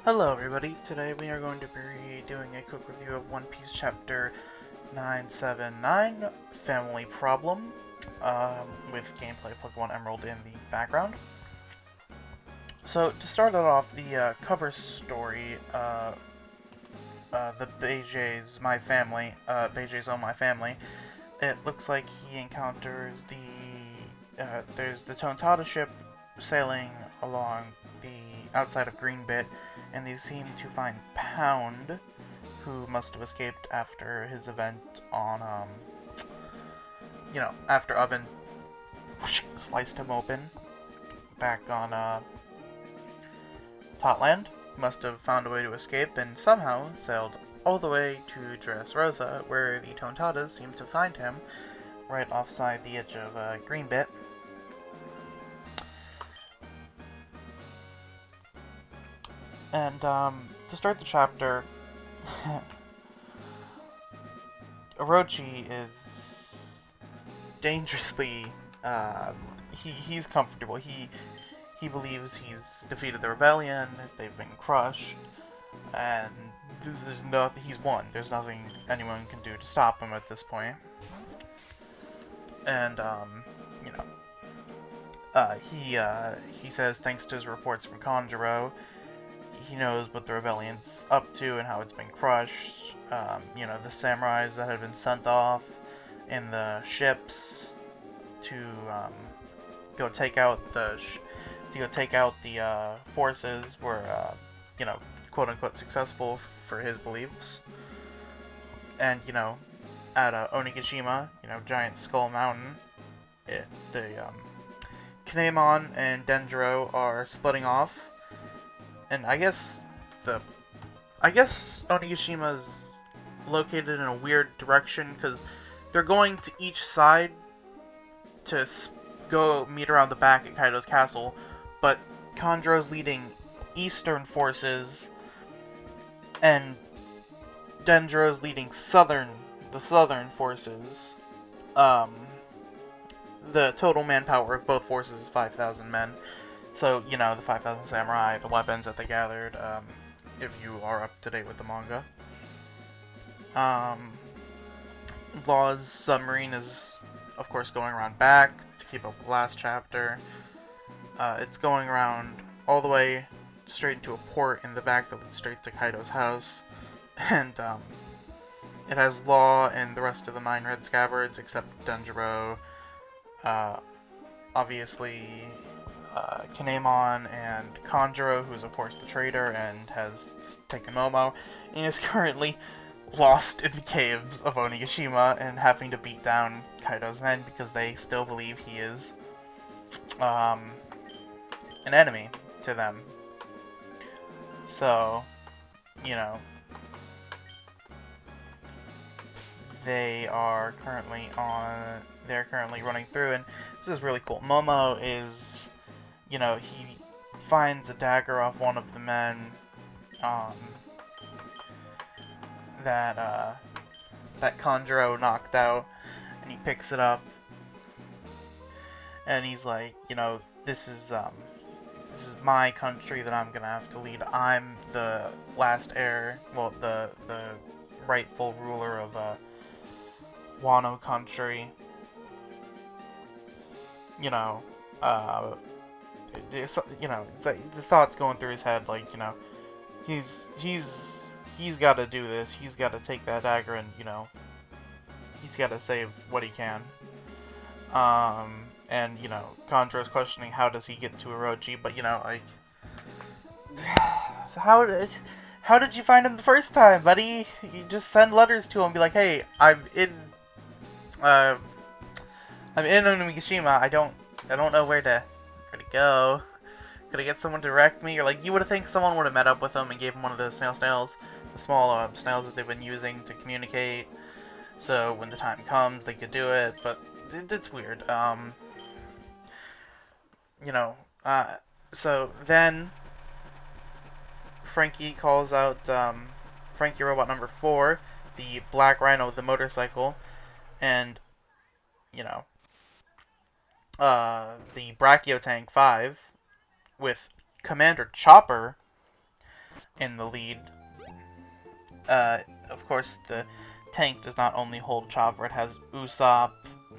Hello everybody, today we are going to be doing a quick review of One Piece Chapter 979, Family Problem, with gameplay Pokemon Emerald in the background. So, to start it off, the cover story, the Beijei's My Family, Beijei's Oh My Family, it looks like he encounters there's the Tontada ship sailing along the outside of Greenbit, and they seem to find Pound, who must have escaped after his event on, after Oven sliced him open back on, Totland. He must have found a way to escape and somehow sailed all the way to Dressrosa, where the Tontadas seem to find him right offside the edge of Greenbit. And, to start the chapter, Orochi is dangerously, he's comfortable. He believes he's defeated the rebellion, they've been crushed, and he's won. There's nothing anyone can do to stop him at this point. And, he says thanks to his reports from Kanjuro, he knows what the rebellion's up to and how it's been crushed. The samurais that had been sent off in the ships to go take out the forces were quote unquote successful for his beliefs. And at Onigashima, Giant Skull Mountain, Kinemon and Denjiro are splitting off. And I guess Onigashima's located in a weird direction because they're going to each side to go meet around the back at Kaido's castle, but Kanjuro's leading eastern forces and Denjiro's leading the southern forces. The total manpower of both forces is 5,000 men. So, the 5,000 samurai, the weapons that they gathered, if you are up to date with the manga. Law's submarine is, of course, going around back to keep up with the last chapter. It's going around all the way straight into a port in the back that leads straight to Kaido's house. And, it has Law and the rest of the 9 Red Scabbards, except Denjiro, obviously, Kinemon and Kanjuro, who is of course the traitor and has taken Momo, and is currently lost in the caves of Onigashima and having to beat down Kaido's men because they still believe he is an enemy to them. So, they're currently running through, and this is really cool. Momo is, he finds a dagger off one of the men, that Kanjuro knocked out, and he picks it up, and he's like, this is my country that I'm gonna have to lead. I'm the last heir, well, the rightful ruler of, Wano country. The thoughts going through his head, like, he's got to do this. He's got to take that dagger, and he's got to save what he can. And Kanjuro's questioning how does he get to Orochi, but like, how did you find him the first time, buddy? You just send letters to him, be like, hey, I'm in Onigashima. I don't know where to go. Could I get someone to direct me? Or like, you would think someone would have met up with him and gave him one of the snails, the small snails that they've been using to communicate. So when the time comes, they could do it. But it's weird. So then Frankie calls out Frankie Robot number 4, the Black Rhino with the motorcycle, and the Brachiotank 5 with Commander Chopper in the lead. Of course, the tank does not only hold Chopper, it has Usopp,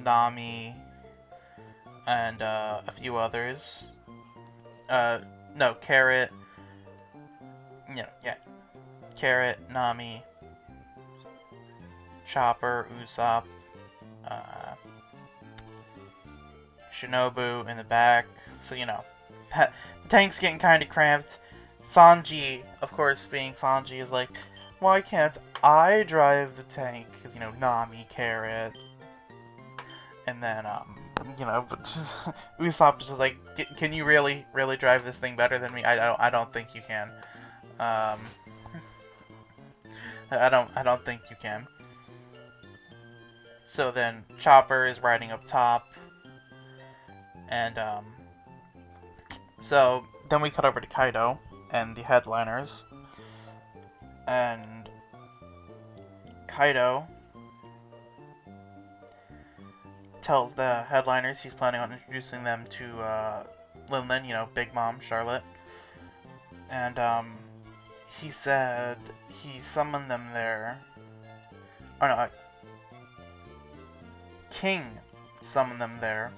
Nami, and a few others. No, Carrot. Yeah. Carrot, Nami, Chopper, Usopp, Shinobu in the back. So, the tank's getting kind of cramped. Sanji, of course, being Sanji, is like, why can't I drive the tank? Because, Nami, Carrot, and then, but just Usopp just like, can you really drive this thing better than me? I don't think you can. I don't think you can. So then Chopper is riding up top, and so then we cut over to Kaido and the headliners, and Kaido tells the headliners he's planning on introducing them to Lin, Big Mom, Charlotte, and he said he summoned them there. Oh no, King summoned them there.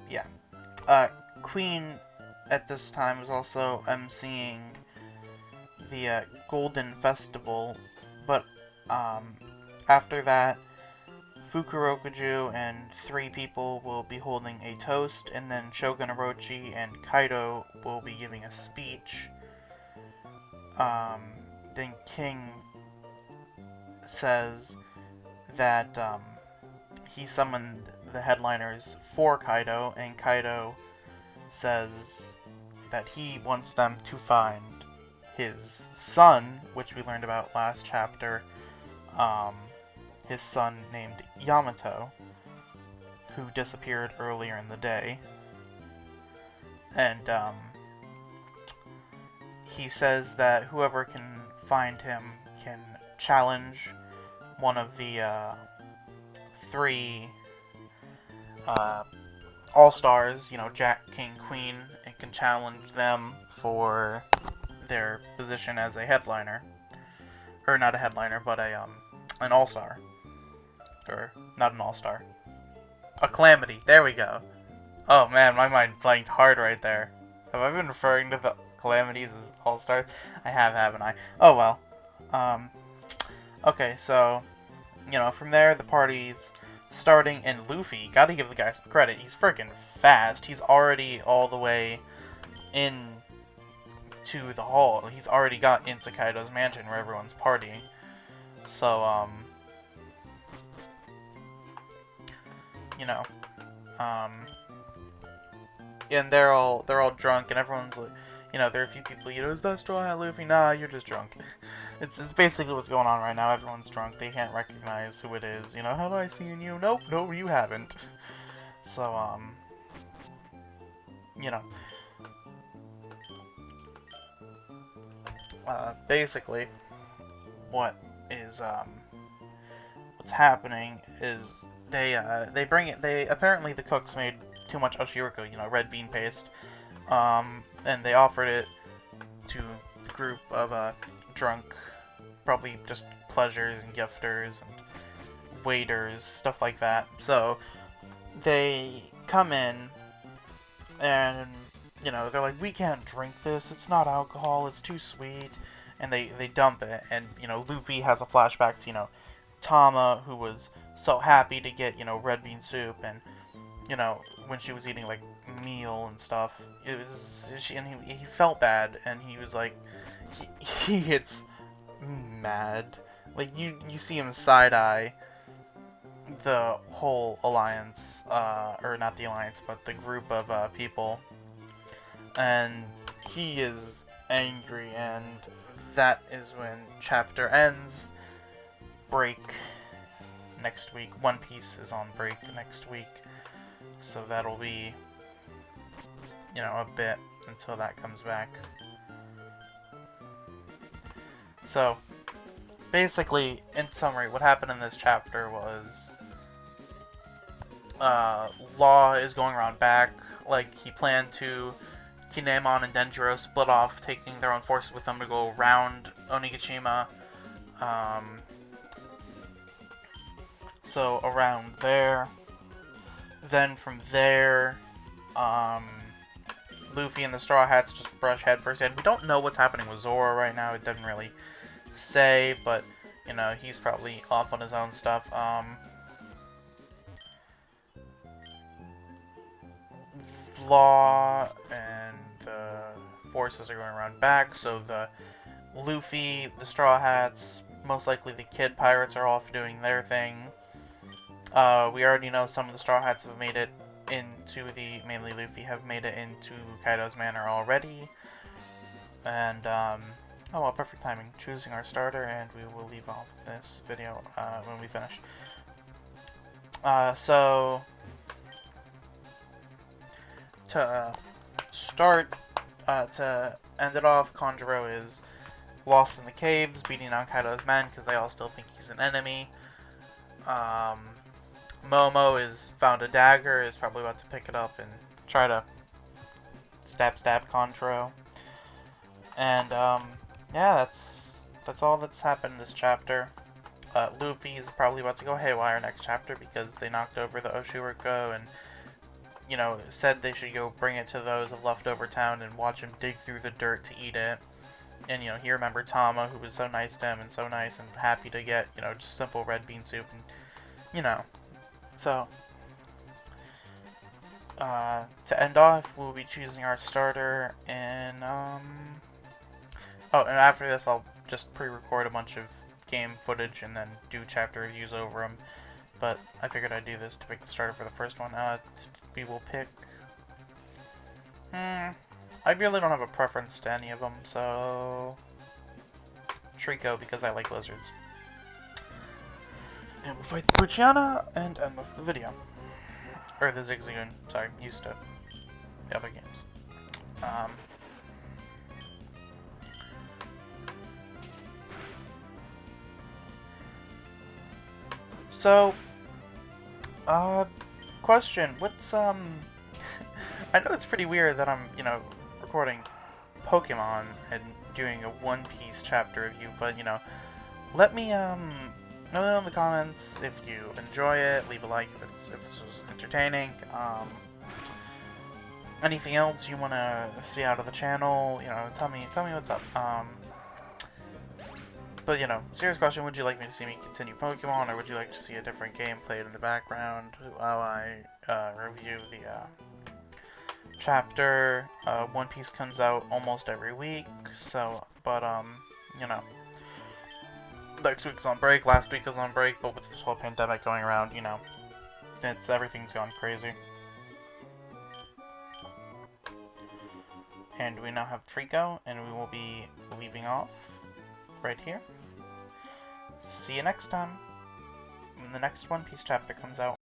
Yeah. Queen at this time was also emceeing the Golden Festival, but after that, Fukurokuju and 3 people will be holding a toast, and then Shogun Orochi and Kaido will be giving a speech. Then King says that he summoned the headliners for Kaido, and Kaido says that he wants them to find his son, which we learned about last chapter, his son named Yamato, who disappeared earlier in the day. And he says that whoever can find him can challenge one of the 3 All-Stars, Jack, King, Queen, and can challenge them for their position as a headliner. Or not a headliner, but an All-Star. Or, not an All-Star. A Calamity, there we go. Oh man, my mind blanked hard right there. Have I been referring to the Calamities as All-Stars? I have, haven't I? Oh well. Okay, so, from there, the party's starting, and Luffy, gotta give the guy some credit, he's freaking fast. He's already all the way in to the hall. He's already got into Kaido's mansion where everyone's partying. So, and they're all drunk, and everyone's like, there are a few people, is that Straw Hat Luffy? Nah, you're just drunk. It's basically what's going on right now. Everyone's drunk. They can't recognize who it is. Have I seen you? Nope, no, you haven't. So, basically, what's happening is they bring it. Apparently the cooks made too much oshiriko, red bean paste, and they offered it to the group of drunk, probably just pleasures and gifters and waiters, stuff like that. So they come in and they're like, we can't drink this, it's not alcohol, it's too sweet, and they dump it. And Luffy has a flashback to Tama, who was so happy to get red bean soup, and when she was eating like meal and stuff, and he felt bad, and he was like, he gets mad, like you see him side eye the whole alliance, or not the alliance, but the group of people, and he is angry, and that is when chapter ends. Break next week. One Piece is on break next week, so that'll be a bit until that comes back. So basically, in summary, what happened in this chapter was Law is going around back. Like, he planned to Kinemon and Denjiro split off, taking their own forces with them to go around Onigashima. So around there. Then from there, Luffy and the Straw Hats just brush headfirst in. We don't know what's happening with Zoro right now. It doesn't really say, but, you know, he's probably off on his own stuff. Law and the forces are going around back, so the Luffy, the Straw Hats, most likely the Kid Pirates are off doing their thing. We already know some of the Straw Hats have made it into mainly Luffy, have made it into Kaido's Manor already. And, oh well, perfect timing. Choosing our starter, and we will leave off this video when we finish. So, to start, to end it off, Kanjuro is lost in the caves, beating on Kaido's men because they all still think he's an enemy. Momo is found a dagger, is probably about to pick it up and try to stab Kanjuro. And, yeah, that's all that's happened in this chapter. Luffy is probably about to go haywire next chapter because they knocked over the Oshiriko and, you know, said they should go bring it to those of Leftover Town and watch him dig through the dirt to eat it. And, you know, he remembered Tama, who was so nice to him and so nice and happy to get, you know, just simple red bean soup and, you know. So, to end off, we'll be choosing our starter and, oh, and after this I'll just pre-record a bunch of game footage and then do chapter reviews over them. But I figured I'd do this to pick the starter for the first one. We will pick... I really don't have a preference to any of them, so... Trico, because I like lizards. And we'll fight the Poochyena and end with the video. Or the Zigzagoon, sorry, used to the other games. So, question, what's, I know it's pretty weird that I'm, you know, recording Pokemon and doing a One Piece chapter review, but, you know, let me, know in the comments if you enjoy it, leave a like if this was entertaining, anything else you want to see out of the channel, you know, tell me what's up, but, you know, serious question, would you like me to see me continue Pokemon, or would you like to see a different game played in the background while I, review the, chapter? One Piece comes out almost every week, so, but, you know, next week's on break, last week was on break, but with this whole pandemic going around, you know, everything's gone crazy. And we now have Trico, and we will be leaving off right here. See you next time, when the next One Piece chapter comes out.